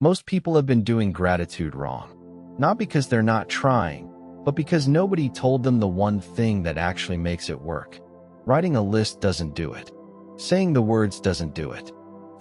Most people have been doing gratitude wrong. Not because they're not trying, but because nobody told them the one thing that actually makes it work. Writing a list doesn't do it. Saying the words doesn't do it.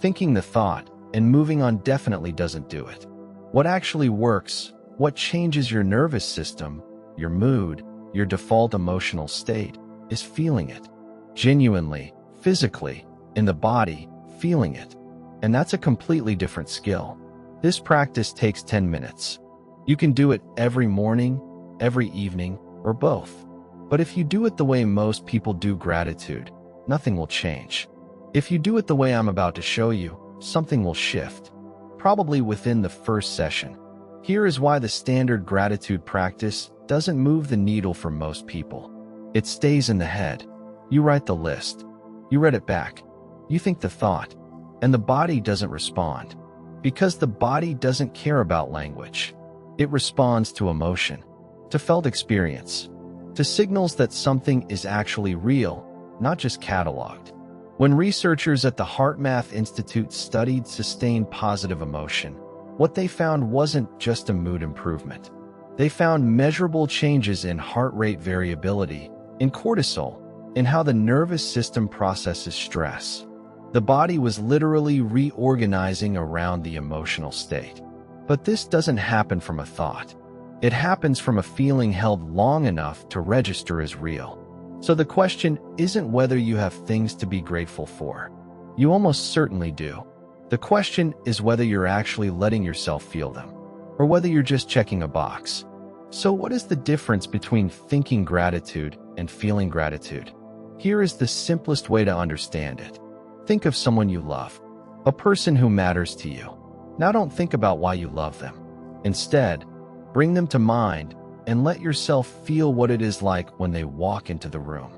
Thinking the thought and moving on definitely doesn't do it. What actually works, what changes your nervous system, your mood, your default emotional state, is feeling it. Genuinely, physically, in the body, feeling it. And that's a completely different skill. This practice takes 10 minutes. You can do it every morning, every evening, or both. But if you do it the way most people do gratitude, nothing will change. If you do it the way I'm about to show you, something will shift. Probably within the first session. Here is why the standard gratitude practice doesn't move the needle for most people. It stays in the head. You write the list. You read it back. You think the thought. And the body doesn't respond. Because the body doesn't care about language. It responds to emotion, to felt experience, to signals that something is actually real, not just cataloged. When researchers at the HeartMath Institute studied sustained positive emotion, what they found wasn't just a mood improvement. They found measurable changes in heart rate variability, in cortisol, in how the nervous system processes stress. The body was literally reorganizing around the emotional state. But this doesn't happen from a thought. It happens from a feeling held long enough to register as real. So the question isn't whether you have things to be grateful for. You almost certainly do. The question is whether you're actually letting yourself feel them, or whether you're just checking a box. So what is the difference between thinking gratitude and feeling gratitude? Here is the simplest way to understand it. Think of someone you love, a person who matters to you. Now don't think about why you love them. Instead, bring them to mind and let yourself feel what it is like when they walk into the room.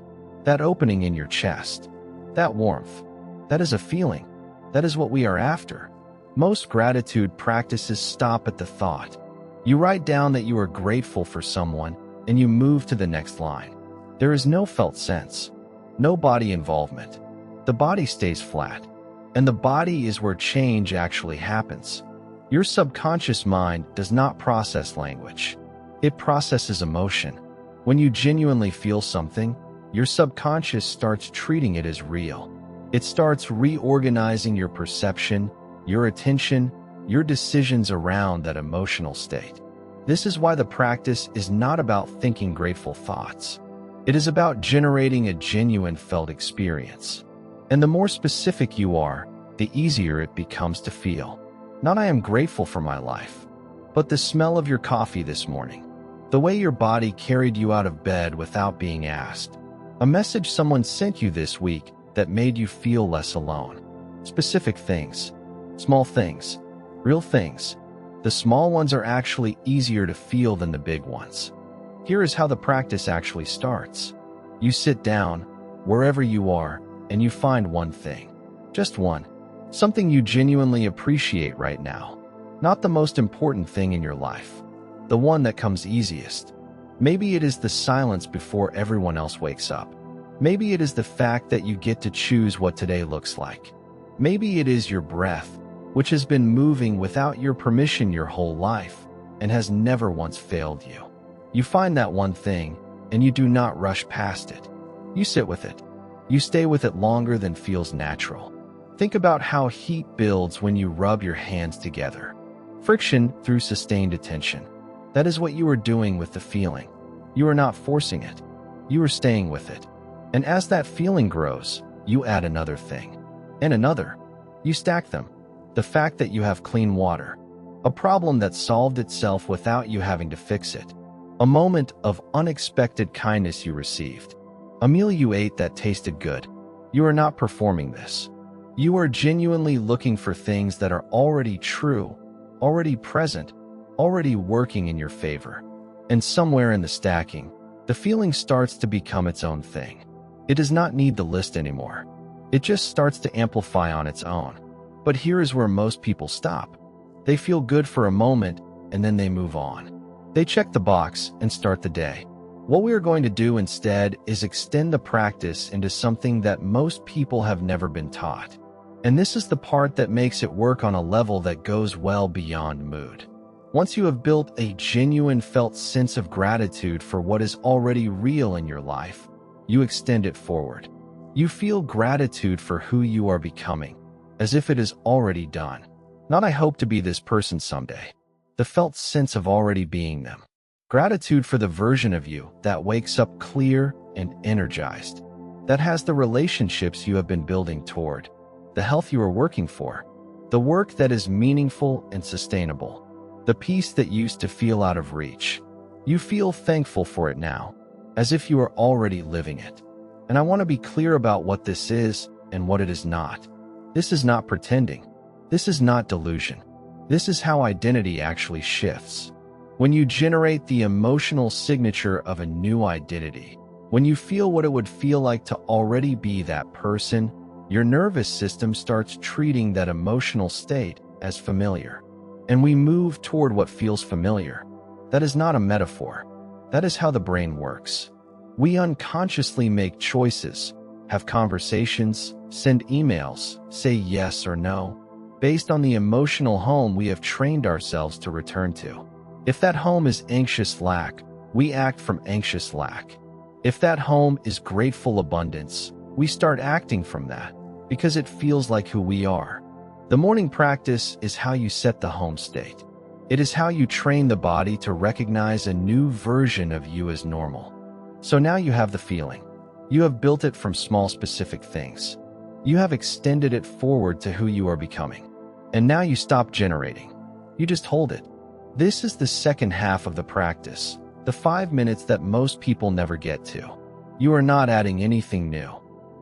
That opening in your chest, that warmth, that is a feeling. That is what we are after. Most gratitude practices stop at the thought. You write down that you are grateful for someone and you move to the next line. There is no felt sense, no body involvement. The body stays flat, and the body is where change actually happens. Your subconscious mind does not process language. It processes emotion. When you genuinely feel something, your subconscious starts treating it as real. It starts reorganizing your perception, your attention, your decisions around that emotional state. This is why the practice is not about thinking grateful thoughts. It is about generating a genuine felt experience. And the more specific you are, the easier it becomes to feel. Not "I am grateful for my life," but the smell of your coffee this morning. The way your body carried you out of bed without being asked. A message someone sent you this week that made you feel less alone. Specific things. Small things. Real things. The small ones are actually easier to feel than the big ones. Here is how the practice actually starts. You sit down, wherever you are, and you find one thing. Just one. Something you genuinely appreciate right now. Not the most important thing in your life. The one that comes easiest. Maybe it is the silence before everyone else wakes up. Maybe it is the fact that you get to choose what today looks like. Maybe it is your breath, which has been moving without your permission your whole life and has never once failed you. You find that one thing, and you do not rush past it. You sit with it. You stay with it longer than feels natural. Think about how heat builds when you rub your hands together. Friction through sustained attention. That is what you are doing with the feeling. You are not forcing it. You are staying with it. And as that feeling grows, you add another thing. And another. You stack them. The fact that you have clean water. A problem that solved itself without you having to fix it. A moment of unexpected kindness you received. A meal you ate that tasted good. You are not performing this. You are genuinely looking for things that are already true, already present, already working in your favor. And somewhere in the stacking, the feeling starts to become its own thing. It does not need the list anymore. It just starts to amplify on its own. But here is where most people stop. They feel good for a moment, and then they move on. They check the box and start the day. What we are going to do instead is extend the practice into something that most people have never been taught. And this is the part that makes it work on a level that goes well beyond mood. Once you have built a genuine felt sense of gratitude for what is already real in your life, you extend it forward. You feel gratitude for who you are becoming, as if it is already done. Not "I hope to be this person someday." The felt sense of already being them. Gratitude for the version of you that wakes up clear and energized, that has the relationships you have been building toward, the health you are working for, the work that is meaningful and sustainable, the peace that used to feel out of reach. You feel thankful for it now, as if you are already living it. And I want to be clear about what this is and what it is not. This is not pretending. This is not delusion. This is how identity actually shifts. When you generate the emotional signature of a new identity, when you feel what it would feel like to already be that person, your nervous system starts treating that emotional state as familiar. And we move toward what feels familiar. That is not a metaphor. That is how the brain works. We unconsciously make choices, have conversations, send emails, say yes or no, based on the emotional home we have trained ourselves to return to. If that home is anxious lack, we act from anxious lack. If that home is grateful abundance, we start acting from that, because it feels like who we are. The morning practice is how you set the home state. It is how you train the body to recognize a new version of you as normal. So now you have the feeling. You have built it from small specific things. You have extended it forward to who you are becoming. And now you stop generating. You just hold it. This is the second half of the practice, the 5 minutes that most people never get to. You are not adding anything new.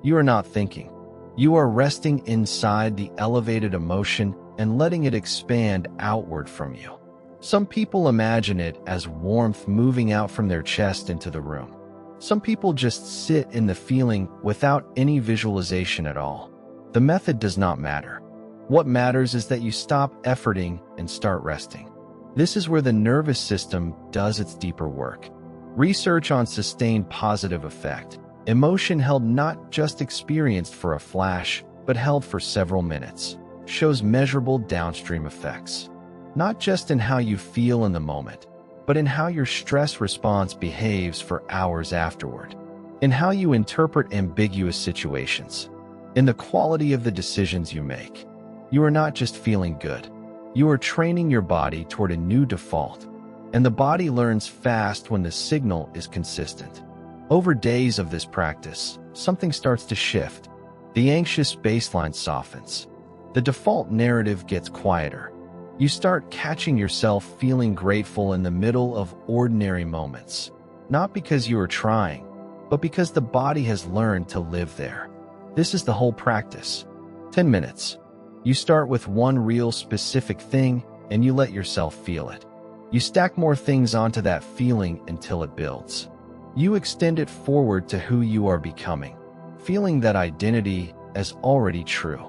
You are not thinking. You are resting inside the elevated emotion and letting it expand outward from you. Some people imagine it as warmth moving out from their chest into the room. Some people just sit in the feeling without any visualization at all. The method does not matter. What matters is that you stop efforting and start resting. This is where the nervous system does its deeper work. Research on sustained positive effect. Emotion held not just experienced for a flash, but held for several minutes, shows measurable downstream effects. Not just in how you feel in the moment, but in how your stress response behaves for hours afterward, in how you interpret ambiguous situations, in the quality of the decisions you make. You are not just feeling good. You are training your body toward a new default, and the body learns fast when the signal is consistent. Over days of this practice, something starts to shift. The anxious baseline softens. The default narrative gets quieter. You start catching yourself feeling grateful in the middle of ordinary moments, not because you are trying, but because the body has learned to live there. This is the whole practice. 10 minutes. You start with one real specific thing, and you let yourself feel it. You stack more things onto that feeling until it builds. You extend it forward to who you are becoming, feeling that identity as already true.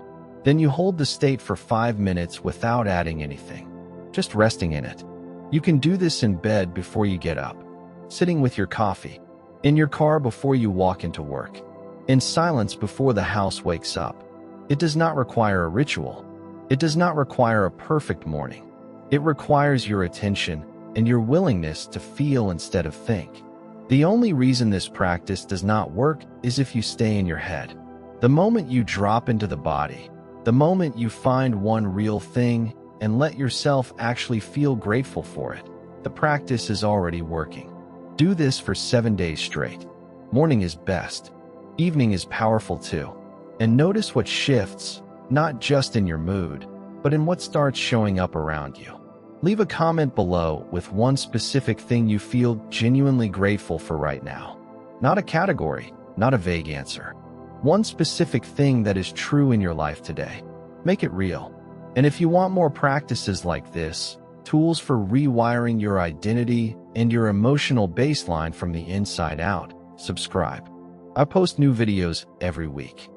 Then you hold the state for 5 minutes without adding anything, just resting in it. You can do this in bed before you get up, sitting with your coffee, in your car before you walk into work, in silence before the house wakes up. It does not require a ritual. It does not require a perfect morning. It requires your attention and your willingness to feel instead of think. The only reason this practice does not work is if you stay in your head. The moment you drop into the body, the moment you find one real thing and let yourself actually feel grateful for it, the practice is already working. Do this for 7 days straight. Morning is best. Evening is powerful too. And notice what shifts, not just in your mood, but in what starts showing up around you. Leave a comment below with one specific thing you feel genuinely grateful for right now. Not a category, not a vague answer. One specific thing that is true in your life today. Make it real. And if you want more practices like this, tools for rewiring your identity and your emotional baseline from the inside out, subscribe. I post new videos every week.